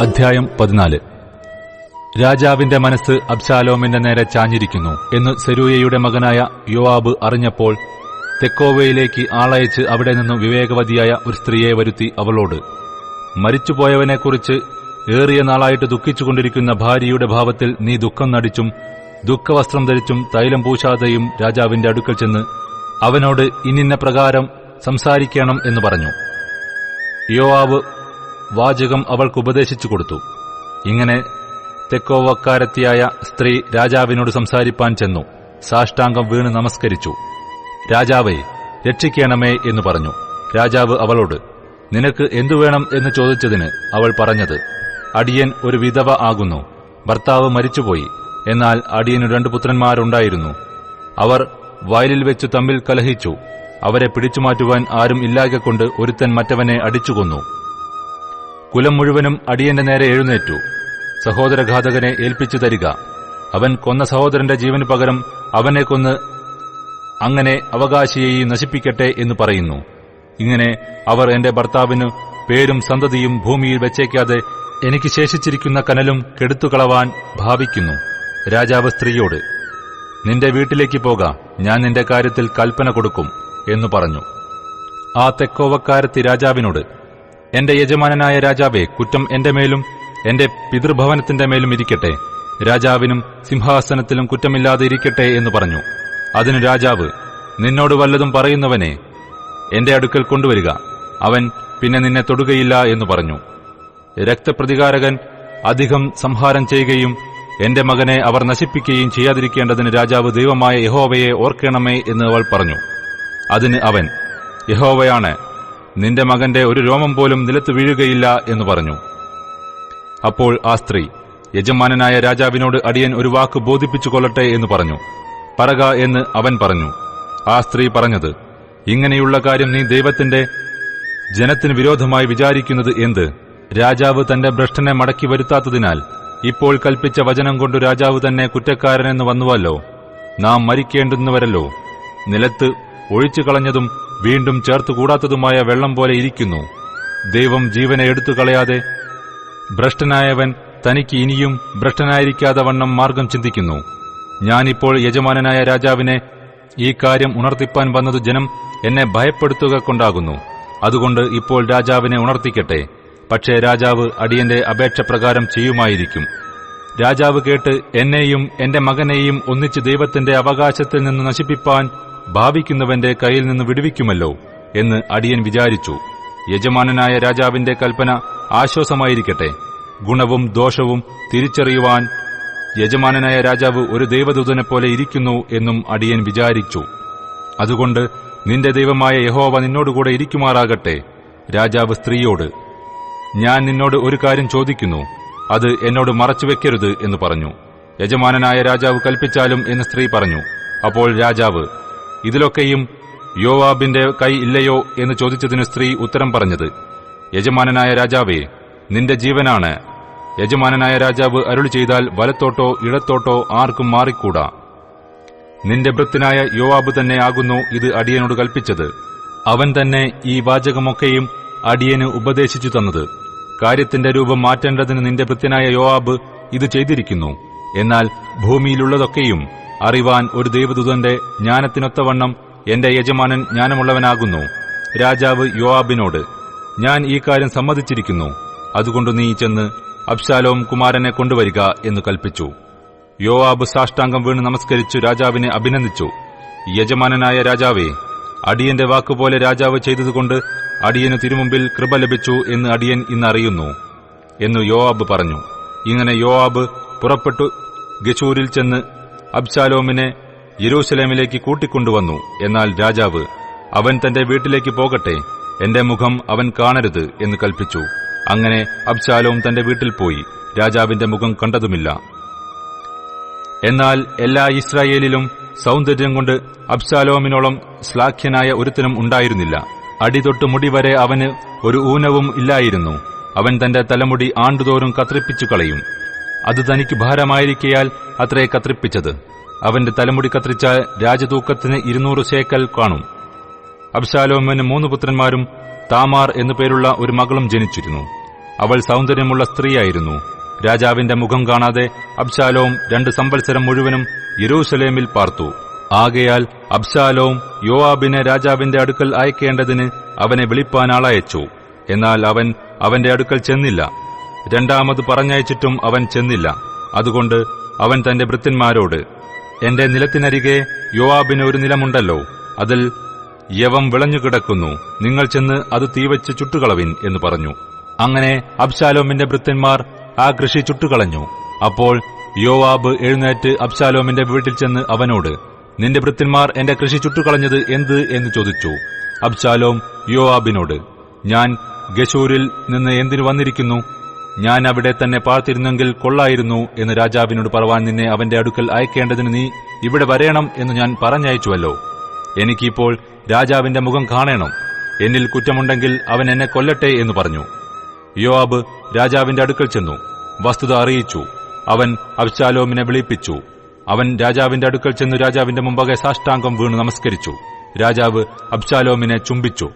അധ്യായം 14. രാജാവിന്റെ മനസ്സ് അബ്ശാലോമിന്റെ നേരെ ചാഞ്ഞിരിക്കുന്നു എന്ന് സെരൂയയുടെ മകനായ യോവാബ് അറിഞ്ഞപ്പോൾ തെക്കോവയിലേക്ക് ആളയച്ച് അവിടെ നിന്നും വിവേകവതിയായ ഒരു സ്ത്രീയെ വരുത്തി അവളോട്, മരിച്ചുപോയവനെക്കുറിച്ച് ഏറിയ നാളായിട്ട് ദുഃഖിച്ചുകൊണ്ടിരിക്കുന്ന ഭാര്യയുടെ ഭാവത്തിൽ നീ ദുഃഖം നടിച്ചും ദുഃഖവസ്ത്രം ധരിച്ചും തൈലം പൂശാതെയും രാജാവിന്റെ അടുക്കൽ ചെന്ന് അവനോട് ഇന്നിന്ന പ്രകാരം സംസാരിക്കണം എന്ന് പറഞ്ഞു. യോവാബ് വാചകം അവൾക്ക് ഉപദേശിച്ചു കൊടുത്തു. ഇങ്ങനെ തെക്കോവക്കാരത്തിയായ സ്ത്രീ രാജാവിനോട് സംസാരിപ്പാൻ ചെന്നു. സാഷ്ടാംഗം വീണ് നമസ്കരിച്ചു. രാജാവേ, രക്ഷിക്കണമേ എന്ന് പറഞ്ഞു. രാജാവ് അവളോട്, നിനക്ക് എന്തുവേണം എന്ന് ചോദിച്ചതിന് അവൾ പറഞ്ഞത്, അടിയൻ ഒരു വിധവ ആകുന്നു. ഭർത്താവ് മരിച്ചുപോയി. എന്നാൽ അടിയനു 2 പുത്രന്മാരുണ്ടായിരുന്നു. അവർ വയലിൽ വെച്ചു തമ്മിൽ കലഹിച്ചു. അവരെ പിടിച്ചുമാറ്റുവാൻ ആരും ഇല്ലായ്കൊണ്ട് ഒരുത്തൻ മറ്റവനെ അടിച്ചുകൊന്നു. കുലം മുഴുവനും അടിയന്റെ നേരെ എഴുന്നേറ്റു. സഹോദരഘാതകനെ ഏൽപ്പിച്ചു തരിക. അവൻ കൊന്ന സഹോദരന്റെ ജീവന് പകരം അവനെ കൊന്ന് അങ്ങനെ അവകാശിയെയും നശിപ്പിക്കട്ടെ എന്ന് പറയുന്നു. ഇങ്ങനെ അവർ എന്റെ ഭർത്താവിന് പേരും സന്തതിയും ഭൂമിയിൽ വെച്ചേക്കാതെ എനിക്ക് ശേഷിച്ചിരിക്കുന്ന കനലും കെടുത്തുകളവാൻ ഭാവിക്കുന്നു. രാജാവ് സ്ത്രീയോട്, നിന്റെ വീട്ടിലേക്ക് പോക, ഞാൻ നിന്റെ കാര്യത്തിൽ കൽപ്പന കൊടുക്കും എന്നു പറഞ്ഞു. ആ തെക്കോവക്കാരത്തി രാജാവിനോട്, എന്റെ യജമാനനായ രാജാവേ, കുറ്റം എന്റെ മേലും എന്റെ പിതൃഭവനത്തിന്റെ മേലും ഇരിക്കട്ടെ. രാജാവിനും സിംഹാസനത്തിലും കുറ്റമില്ലാതെ ഇരിക്കട്ടെ എന്ന് പറഞ്ഞു. അതിനു രാജാവ്, നിന്നോട് വല്ലതും പറയുന്നവനെ എന്റെ അടുക്കൽ കൊണ്ടുവരിക, അവൻ പിന്നെ നിന്നെ തൊടുകയില്ല എന്ന് പറഞ്ഞു. രക്തപ്രതികാരകൻ അധികം സംഹാരം ചെയ്യുകയും എന്റെ മകനെ അവർ നശിപ്പിക്കുകയും ചെയ്യാതിരിക്കേണ്ടതിന് രാജാവ് ദൈവമായ യഹോവയെ ഓർക്കണമേ എന്ന് അവൾ പറഞ്ഞു. അതിന് അവൻ, യഹോവയാണ്, നിന്റെ മകന്റെ ഒരു രോമം പോലും നിലത്ത് വീഴുകയില്ല എന്ന് പറഞ്ഞു. അപ്പോൾ ആ സ്ത്രീ, യജമാനനായ രാജാവിനോട് അടിയൻ ഒരു വാക്ക് ബോധിപ്പിച്ചു കൊള്ളട്ടെ എന്ന് പറഞ്ഞു. പറക എന്ന് അവൻ പറഞ്ഞു. ആ സ്ത്രീ പറഞ്ഞത്, ഇങ്ങനെയുള്ള കാര്യം നീ ദൈവത്തിന്റെ ജനത്തിന് വിരോധമായി വിചാരിക്കുന്നത് എന്ത്? രാജാവ് തന്റെ ഭ്രഷ്ടനെ മടക്കി വരുത്താത്തതിനാൽ ഇപ്പോൾ കൽപ്പിച്ച വചനം കൊണ്ടു രാജാവ് തന്നെ കുറ്റക്കാരനെന്ന് വന്നുവല്ലോ. നാം മരിക്കേണ്ടുന്നവരല്ലോ. നിലത്ത് ഒഴിച്ചു കളഞ്ഞതും വീണ്ടും ചേർത്തുകൂടാത്തതുമായ വെള്ളം പോലെ ഇരിക്കുന്നു. ദൈവം ജീവനെ എടുത്തു കളയാതെ ഭ്രഷ്ടനായവൻ തനിക്ക് ഇനിയും ഭ്രഷ്ടനായിരിക്കാതെ വണ്ണം മാർഗം ചിന്തിക്കുന്നു. ഞാനിപ്പോൾ യജമാനനായ രാജാവിനെ ഈ കാര്യം ഉണർത്തിപ്പാൻ വന്നത് ജനം എന്നെ ഭയപ്പെടുത്തുക കൊണ്ടാകുന്നു. അതുകൊണ്ട് ഇപ്പോൾ രാജാവിനെ ഉണർത്തിക്കട്ടെ. പക്ഷേ രാജാവ് അടിയന്റെ അപേക്ഷ പ്രകാരം ചെയ്യുമായിരിക്കും. രാജാവ് കേട്ട് എന്നെയും എന്റെ മകനെയും ഒന്നിച്ച് ദൈവത്തിന്റെ അവകാശത്തിൽ നിന്ന് നശിപ്പിപ്പാൻ ഭാവിക്കുന്നവന്റെ കയ്യിൽ നിന്ന് വിടുവിക്കുമല്ലോ എന്ന് അടിയൻ വിചാരിച്ചു. യജമാനനായ രാജാവിന്റെ കൽപ്പന ആശ്വാസമായിരിക്കട്ടെ. ഗുണവും ദോഷവും തിരിച്ചറിയുവാൻ യജമാനനായ രാജാവ് ഒരു ദൈവദൂതനെപ്പോലെ ഇരിക്കുന്നു എന്നും അടിയൻ വിചാരിച്ചു. അതുകൊണ്ട് നിന്റെ ദൈവമായ യഹോവ നിന്നോടുകൂടെ ഇരിക്കുമാറാകട്ടെ. രാജാവ് സ്ത്രീയോട്, ഞാൻ നിന്നോട് ഒരു കാര്യം ചോദിക്കുന്നു, അത് എന്നോട് മറച്ചുവെക്കരുത് എന്ന് പറഞ്ഞു. യജമാനനായ രാജാവ് കൽപ്പിച്ചാലും എന്ന് സ്ത്രീ പറഞ്ഞു. അപ്പോൾ രാജാവ്, ഇതിലൊക്കെയും യോവാബിന്റെ കൈ ഇല്ലയോ എന്ന് ചോദിച്ചതിന് സ്ത്രീ ഉത്തരം പറഞ്ഞത്, യജമാനനായ രാജാവേ, നിന്റെ ജീവനാണ്. യജമാനനായ രാജാവ് അരുളി ചെയ്താൽ വലത്തോട്ടോ ഇടത്തോട്ടോ ആർക്കും മാറിക്കൂടാ. നിന്റെ ഭൃത്യനായ യോവാബ് തന്നെ ആകുന്നു ഇത് അടിയനോട് കൽപ്പിച്ചത്. അവൻ തന്നെ ഈ വാചകമൊക്കെയും അടിയന് ഉപദേശിച്ചു തന്നത്. കാര്യത്തിന്റെ രൂപം മാറ്റേണ്ടതിന് നിന്റെ ഭൃത്യനായ യോവാബ് ഇത് ചെയ്തിരിക്കുന്നു. എന്നാൽ ഭൂമിയിലുള്ളതൊക്കെയും അറിവാൻ ഒരു ദൈവദൂതന്റെ ജ്ഞാനത്തിനൊത്തവണ്ണം എന്റെ യജമാനൻ ജ്ഞാനമുള്ളവനാകുന്നു. രാജാവ് യോവാബിനോട്, ഞാൻ ഈ കാര്യം സമ്മതിച്ചിരിക്കുന്നു. അതുകൊണ്ട് നീ ചെന്ന് അബ്ശാലോം കുമാരനെ കൊണ്ടുവരിക എന്ന് കൽപ്പിച്ചു. യോവാബ് സാഷ്ടാംഗം വീണ് നമസ്കരിച്ചു രാജാവിനെ അഭിനന്ദിച്ചു. യജമാനനായ രാജാവേ, അടിയന്റെ വാക്കുപോലെ രാജാവ് ചെയ്തതുകൊണ്ട് അടിയന് തിരുമുമ്പിൽ കൃപ ലഭിച്ചു എന്ന് അടിയൻ ഇന്നറിയുന്നു എന്നു യോവാബ് പറഞ്ഞു. ഇങ്ങനെ യോവാബ് പുറപ്പെട്ടു ഗശൂരിൽ ചെന്ന് അബ്ശാലോമിനെ യെരൂശലേമിലേക്ക് കൂട്ടിക്കൊണ്ടുവന്നു. എന്നാൽ രാജാവ്, അവൻ തന്റെ വീട്ടിലേക്ക് പോകട്ടെ, എന്റെ മുഖം അവൻ കാണരുത് എന്ന് കൽപ്പിച്ചു. അങ്ങനെ അബ്ശാലോം തന്റെ വീട്ടിൽ പോയി രാജാവിന്റെ മുഖം കണ്ടതുമില്ല. എന്നാൽ എല്ലാ ഇസ്രായേലിലും സൗന്ദര്യം കൊണ്ട് അബ്ശാലോമിനോളം ശ്ലാഘ്യനായ ഒരുത്തനും ഉണ്ടായിരുന്നില്ല. അടിതൊട്ട് മുടിവരെ അവന് ഒരു ഊനവും ഇല്ലായിരുന്നു. അവൻ തന്റെ തലമുടി ആണ്ടുതോറും കത്രിപ്പിച്ചു കളയും. അത് തനിക്ക് ഭാരമായിരിക്കയാൽ അത്രേ കത്രിപ്പിച്ചത്. അവന്റെ തലമുടി കത്രിച്ച രാജതൂക്കത്തിന് 200 ശേക്കൽ കാണും. അബ്ശാലോമിന് 3 പുത്രന്മാരും താമാർ എന്നു പേരുള്ള ഒരു മകളും ജനിച്ചിരുന്നു. അവൾ സൗന്ദര്യമുള്ള സ്ത്രീയായിരുന്നു. രാജാവിന്റെ മുഖം കാണാതെ അബ്ശാലോം 2 സംവത്സരം മുഴുവനും യെരൂശലേമിൽ പാർത്തു. ആകയാൽ അബ്ശാലോം യോവാബിനെ രാജാവിന്റെ അടുക്കൽ അയക്കേണ്ടതിന് അവനെ വിളിപ്പാൻ ആളയച്ചു. എന്നാൽ അവൻ അവന്റെ അടുക്കൽ ചെന്നില്ല. 2ാമത് പറഞ്ഞയച്ചിട്ടും അവൻ ചെന്നില്ല. അതുകൊണ്ട് അവൻ തന്റെ ഭൃത്യന്മാരോട്, എന്റെ നിലത്തിനരികെ യോവാബിന് ഒരു നിലമുണ്ടല്ലോ, അതിൽ യവം വിളഞ്ഞുകിടക്കുന്നു, നിങ്ങൾ ചെന്ന് അത് തീവച്ച് ചുട്ടുകളവിൻ എന്ന് പറഞ്ഞു. അങ്ങനെ അബ്ശാലോമിന്റെ ഭൃത്യന്മാർ ആ കൃഷി ചുട്ടുകളഞ്ഞു. അപ്പോൾ യോവാബ് എഴുന്നേറ്റ് അബ്ശാലോമിന്റെ വീട്ടിൽ ചെന്ന് അവനോട്, നിന്റെ ഭൃത്യന്മാർ എന്റെ കൃഷി ചുട്ടുകളഞ്ഞത് എന്ത് എന്ന് ചോദിച്ചു. അബ്ശാലോം യോവാബിനോട്, ഞാൻ ഗശൂരിൽ നിന്ന് എന്തിനു വന്നിരിക്കുന്നു? ഞാൻ അവിടെ തന്നെ പാർത്തിരുന്നെങ്കിൽ കൊള്ളായിരുന്നു എന്ന് രാജാവിനോട് പറവാൻ നിന്നെ അവന്റെ അടുക്കൽ അയക്കേണ്ടതിന് നീ ഇവിടെ വരേണം എന്ന് ഞാൻ പറഞ്ഞയച്ചുവല്ലോ. എനിക്കിപ്പോൾ രാജാവിന്റെ മുഖം കാണണം. എന്നിൽ കുറ്റമുണ്ടെങ്കിൽ അവൻ എന്നെ കൊല്ലട്ടെ എന്ന് പറഞ്ഞു. യോവാബ് രാജാവിന്റെ അടുക്കൽ ചെന്നു വസ്തുത അറിയിച്ചു. അവൻ അബ്ശാലോമിനെ വിളിപ്പിച്ചു. അവൻ രാജാവിന്റെ അടുക്കൽ ചെന്നു രാജാവിന്റെ മുമ്പാകെ സാഷ്ടാംഗം വീണു നമസ്കരിച്ചു. രാജാവ് അബ്ശാലോമിനെ ചുംബിച്ചു.